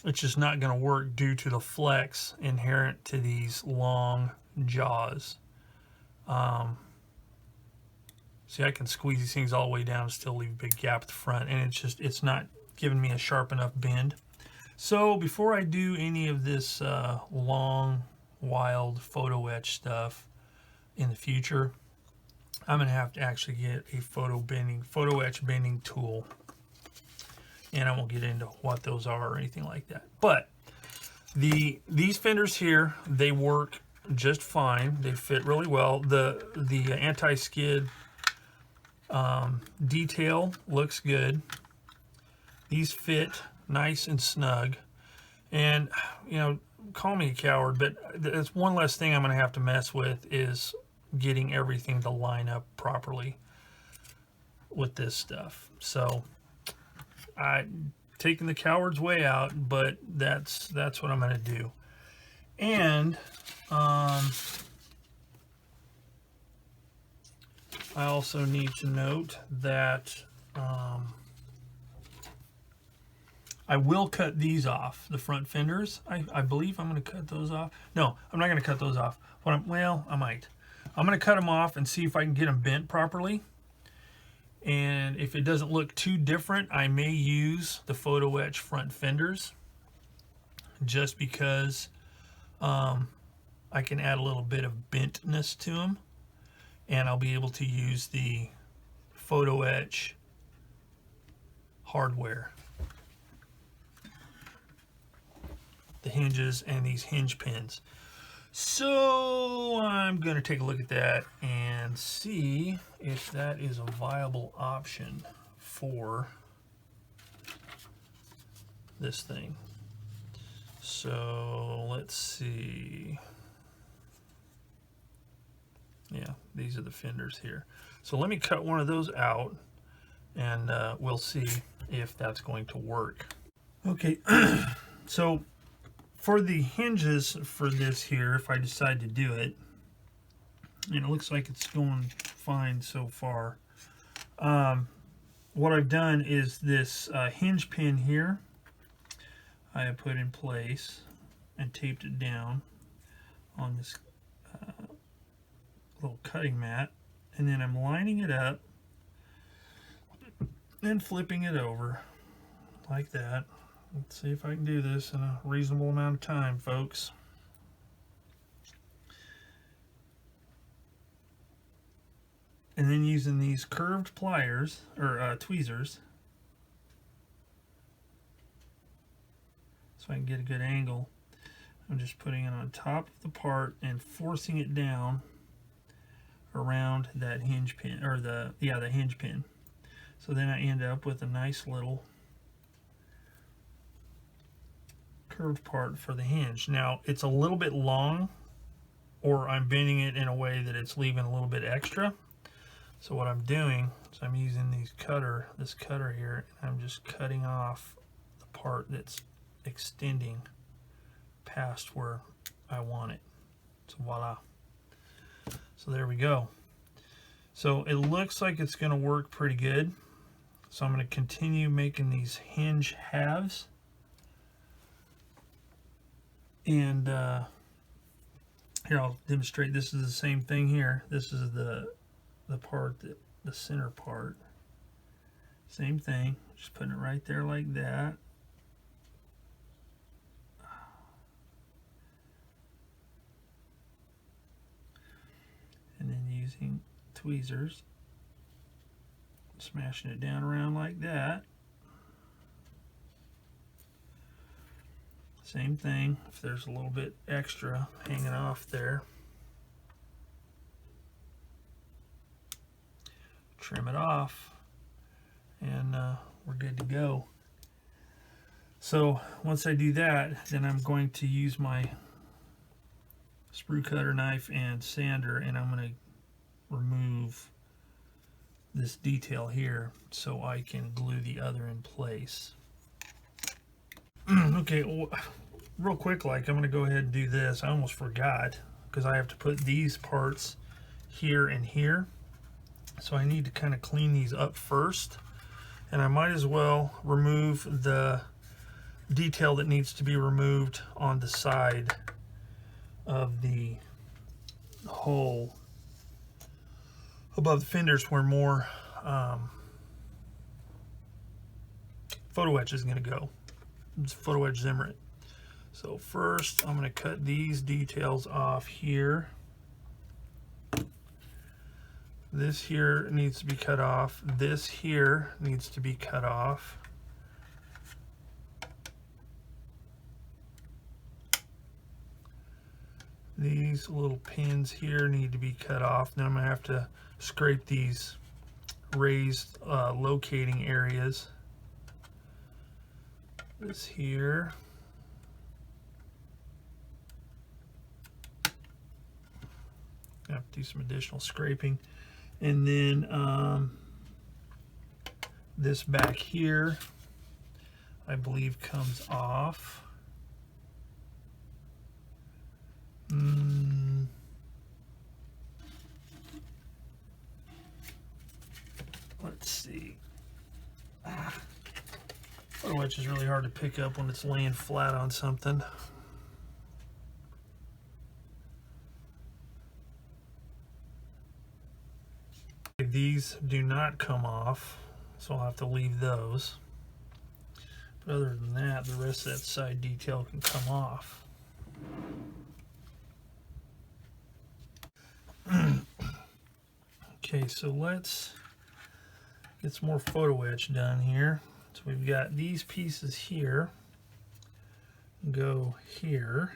it's just not going to work due to the flex inherent to these long jaws. See, I can squeeze these things all the way down and still leave a big gap at the front, and it's not giving me a sharp enough bend. So before I do any of this long, wild photo etch stuff in the future, I'm going to have to actually get a photo etch bending tool. And I won't get into what those are or anything like that. But these fenders here, they work just fine. They fit really well. The anti-skid detail looks good. These fit nice and snug. And, you know, call me a coward, but it's one less thing I'm going to have to mess with is getting everything to line up properly with this stuff. So I'm taking the coward's way out, but that's what I'm going to do. And I also need to note that I will cut these off, the front fenders. I believe I'm going to cut those off. No, I'm not going to cut those off. Well, I might. I'm going to cut them off and see if I can get them bent properly. And if it doesn't look too different, I may use the photo etch front fenders, just because I can add a little bit of bentness to them, and I'll be able to use the photo etch hardware, the hinges and these hinge pins. So I'm going to take a look at that and see if that is a viable option for this thing. So let's see. Yeah, these are the fenders here. So let me cut one of those out, and we'll see if that's going to work. Okay, so for the hinges for this here, if I decide to do it, and it looks like it's going fine so far, what I've done is this hinge pin here I have put in place and taped it down on this little cutting mat, and then I'm lining it up and flipping it over like that. Let's see if I can do this in a reasonable amount of time, folks. And then using these curved pliers, or tweezers, so I can get a good angle. I'm just putting it on top of the part and forcing it down around that hinge pin, or the hinge pin. So then I end up with a nice little curved part for the hinge. Now it's a little bit long, or I'm bending it in a way that it's leaving a little bit extra. So what I'm doing is I'm using this cutter here, and I'm just cutting off the part that's extending past where I want it. So voila. So there we go. So it looks like it's going to work pretty good. So I'm going to continue making these hinge halves. And here, I'll demonstrate. This is the same thing here. This is the part, the center part. Same thing. Just putting it right there like that. And then using tweezers, smashing it down around like that. Same thing, if there's a little bit extra hanging off there, trim it off, and we're good to go. So once I do that, then I'm going to use my sprue cutter knife and sander, and I'm going to remove this detail here so I can glue the other in place. Okay, well, real quick, I'm going to go ahead and do this. I almost forgot, because I have to put these parts here and here. So I need to kind of clean these up first. And I might as well remove the detail that needs to be removed on the side of the hole above the fenders, where more photo etch is going to go. It's photo etch Zimmerit. So first I'm going to cut these details off here. This here needs to be cut off. This here needs to be cut off. These little pins here need to be cut off. Then I'm going to have to scrape these raised locating areas. This here. I have to do some additional scraping. And then this back here, I believe, comes off. Let's see. Photo etch is really hard to pick up when it's laying flat on something. These do not come off, so I'll have to leave those. But other than that, the rest of that side detail can come off. Okay, so let's get some more photo etch done here. So we've got these pieces here, go here.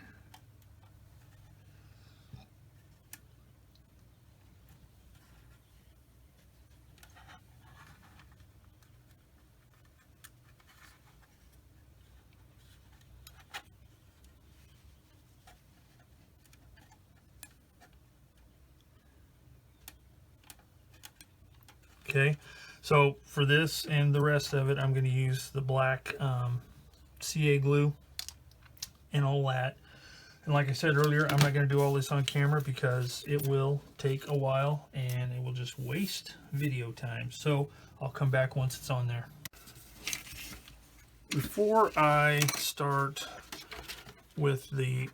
Okay, so for this and the rest of it, I'm going to use the black CA glue and all that. And like I said earlier, I'm not going to do all this on camera because it will take a while and it will just waste video time. So I'll come back once it's on there. Before I start with the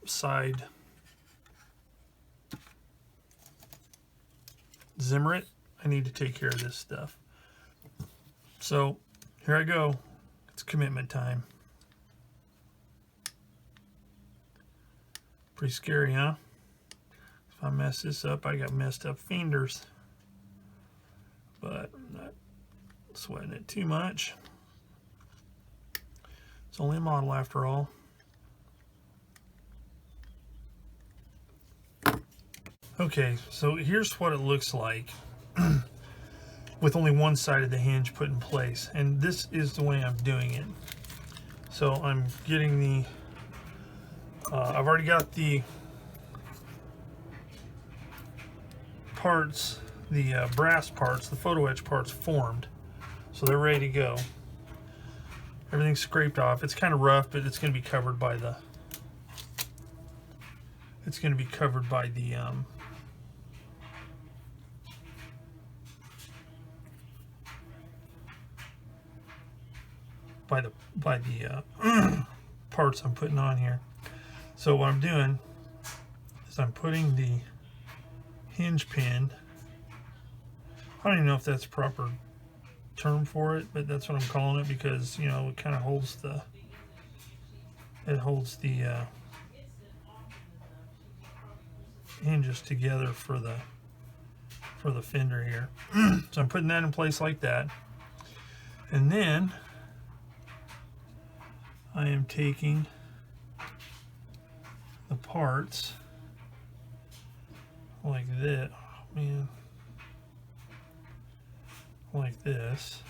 side Zimmerit, I need to take care of this stuff. So here I go. It's commitment time. Pretty scary, huh? If I mess this up, I got messed up fenders. But I'm not sweating it too much. It's only a model after all. Okay, so here's what it looks like with only one side of the hinge put in place, and this is the way I'm doing it. So I'm getting the I've already got the parts, the brass parts, the photo etch parts formed, so they're ready to go. Everything's scraped off. It's kind of rough, but it's going to be covered by the parts I'm putting on here. So what I'm doing is I'm putting the hinge pin, I don't even know if that's a proper term for it, but that's what I'm calling it, because you know it kind of holds the hinges together for the fender here. So I'm putting that in place like that, and then I am taking the parts like this, oh man, like this,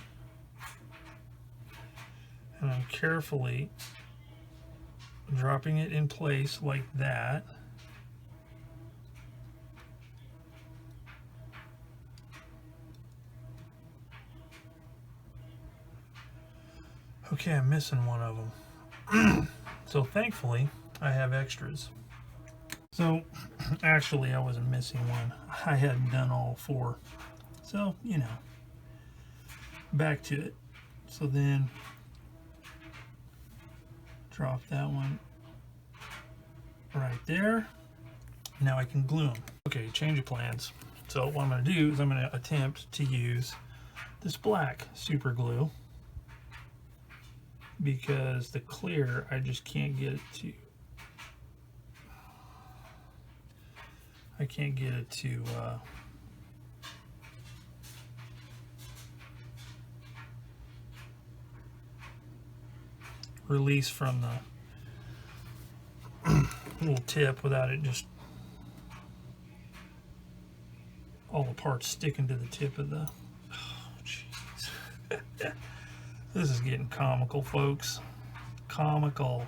and I'm carefully dropping it in place like that. Okay, I'm missing one of them. So thankfully I have extras. So actually I wasn't missing one. I hadn't done all four. So, you know, back to it. So then drop that one right there. Now I can glue them. Okay, change of plans. So what I'm going to do is I'm going to attempt to use this black super glue, because the clear I just can't get it to. I can't get it to release from the little tip without it just all the parts sticking to the tip of the. Oh, jeez. This is getting comical, folks. Comical.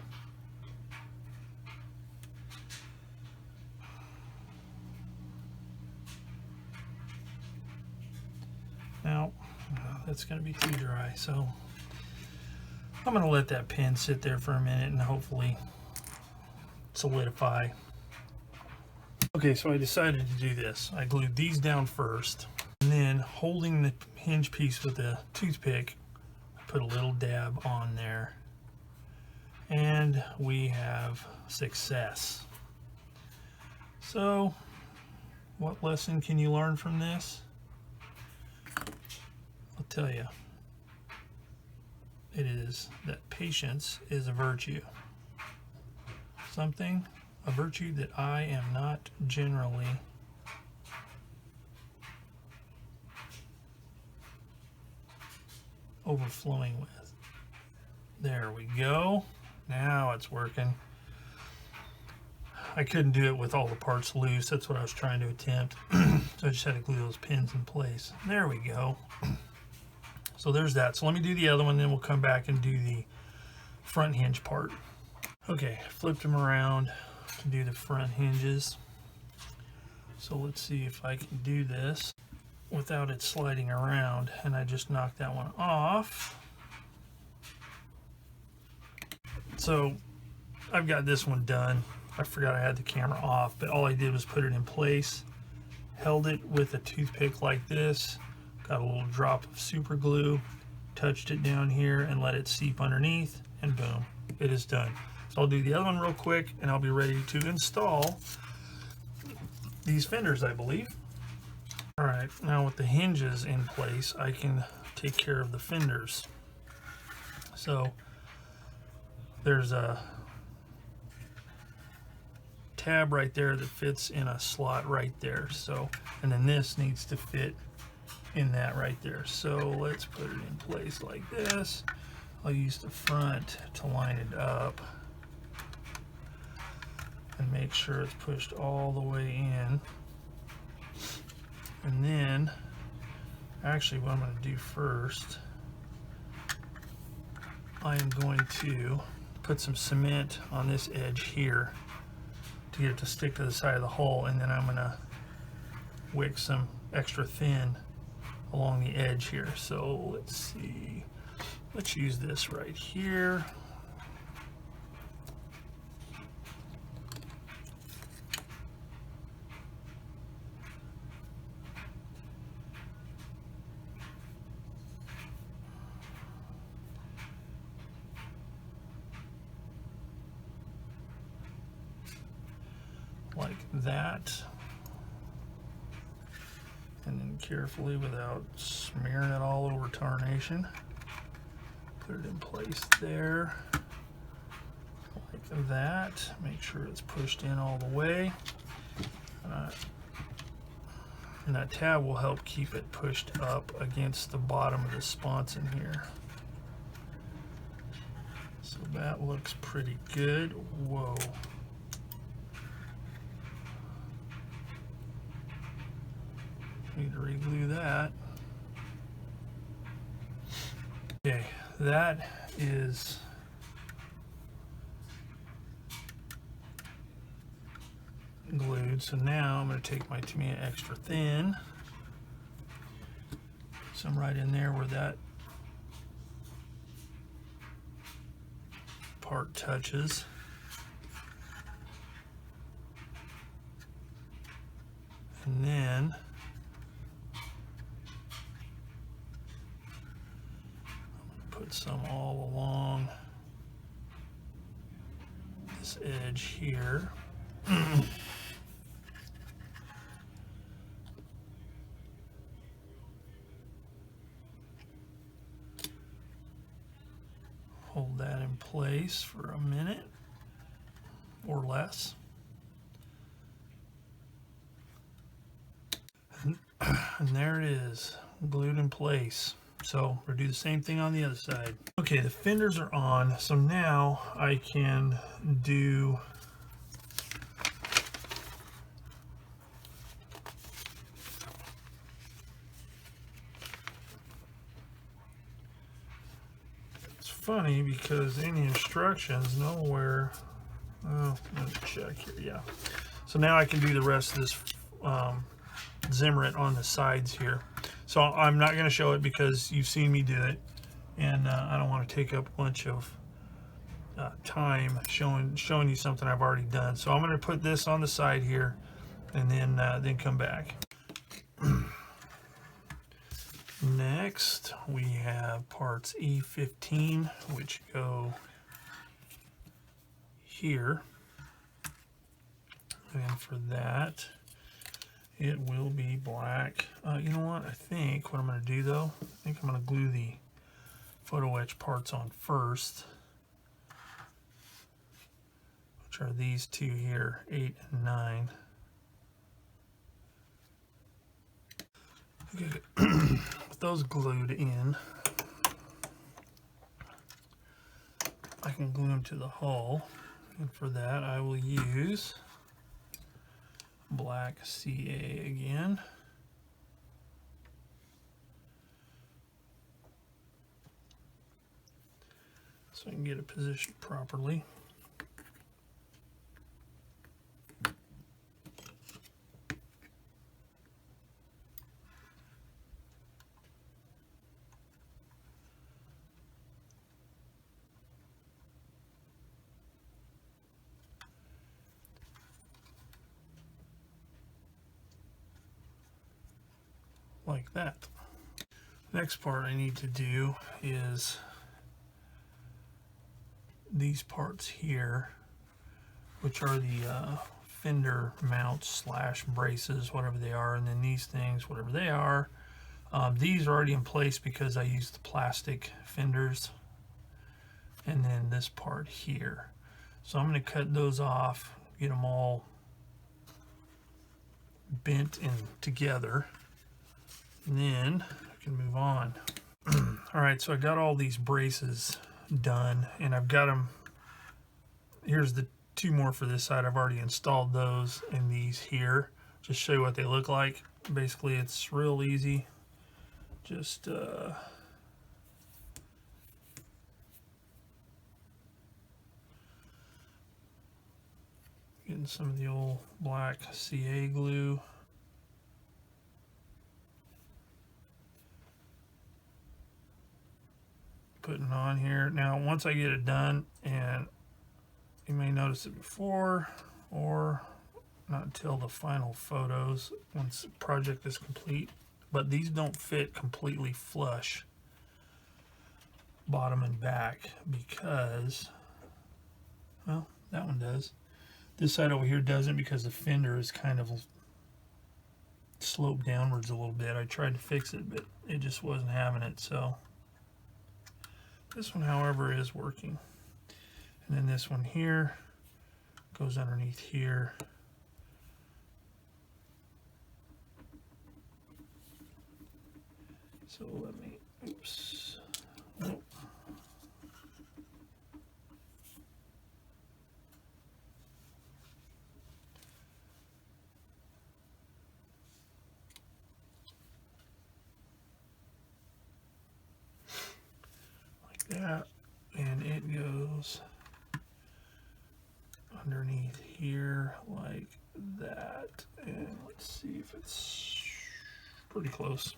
Now, that's going to be too dry, so I'm going to let that pin sit there for a minute and hopefully solidify. Okay, so I decided to do this. I glued these down first, and then holding the hinge piece with a toothpick, put a little dab on there, and we have success. So what lesson can you learn from this? I'll tell you, it is that patience is a virtue. A virtue that I am not generally overflowing with. There we go. Now it's working. I couldn't do it with all the parts loose. That's what I was trying to attempt. So I just had to glue those pins in place. There we go. So there's that. So let me do the other one, then we'll come back and do the front hinge part. Okay, flipped them around to do the front hinges. So let's see if I can do this without it sliding around, and I just knocked that one off. So I've got this one done. I forgot I had the camera off, but all I did was put it in place, held it with a toothpick like this, got a little drop of super glue, touched it down here and let it seep underneath, and boom, it is done. So I'll do the other one real quick and I'll be ready to install these fenders, I believe. All right, now with the hinges in place, I can take care of the fenders. So there's a tab right there that fits in a slot right there. So, and then this needs to fit in that right there. So let's put it in place like this. I'll use the front to line it up and make sure it's pushed all the way in. And then, actually what I'm going to do first, I am going to put some cement on this edge here to get it to stick to the side of the hole, and then I'm going to wick some extra thin along the edge here. So let's see, let's use this right here. Like that. And then carefully, without smearing it all over tarnation, put it in place there, like that. Make sure it's pushed in all the way. And that tab will help keep it pushed up against the bottom of the sponson here. So that looks pretty good. Whoa. Need to reglue that. Okay, that is glued. So now I'm going to take my Tamiya extra thin, some right in there where that part touches. And then put some all along this edge here. Hold that in place for a minute or less. And there it is, glued in place. So we'll do the same thing on the other side. Okay, the fenders are on, so now I can do it's funny because in the instructions nowhere, oh, let me check here, yeah. So now I can do the rest of this Zimmerit on the sides here. So I'm not going to show it because you've seen me do it, and I don't want to take up a bunch of time showing you something I've already done. So I'm going to put this on the side here, and then come back. Next, we have parts E15, which go here, and for that, it will be black. You know what? I think what I'm going to do though, I think I'm going to glue the photo etch parts on first, which are these two here, 8 and 9. Okay, with those glued in, I can glue them to the hull, and for that I will use black CA again. So I can get it positioned properly. Like that. Next part I need to do is these parts here, which are the Fender Mounts slash braces, whatever they are, and then these things, whatever they are. These are already in place because I used the plastic fenders, and then this part here. So I'm going to cut those off, get them all bent and together, and then I can move on. All right, so I got all these braces done, and I've got them. Here's the two more for this side. I've already installed those, and these here just show you what they look like. Basically, it's real easy. Just getting some of the old black CA glue. Putting on here. Now, once I get it done, and you may notice it before or not until the final photos, once the project is complete, but these don't fit completely flush, bottom and back, because, well, that one does. This side over here doesn't, because the fender is kind of sloped downwards a little bit. I tried to fix it, but it just wasn't having it, so this one, however, is working. And then this one here goes underneath here. So let me, oops. Oh. Like that. And it goes underneath here like that. And let's see if it's pretty close.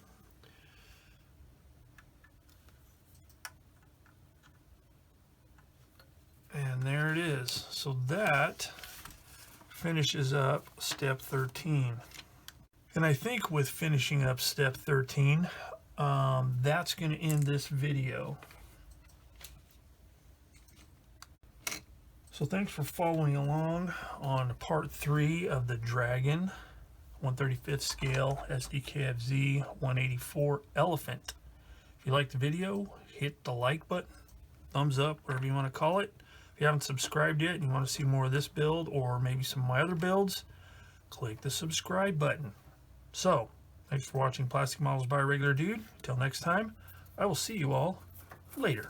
And there it is. So that finishes up step 13. And I think with finishing up step 13, that's going to end this video. So thanks for following along on part 3 of the Dragon 1/35th scale SdKfz184 Elefant. If you liked the video, hit the like button, thumbs up, whatever you want to call it. If you haven't subscribed yet and you want to see more of this build or maybe some of my other builds, click the subscribe button. So, thanks for watching Plastic Models by a Regular Dude. Until next time, I will see you all later.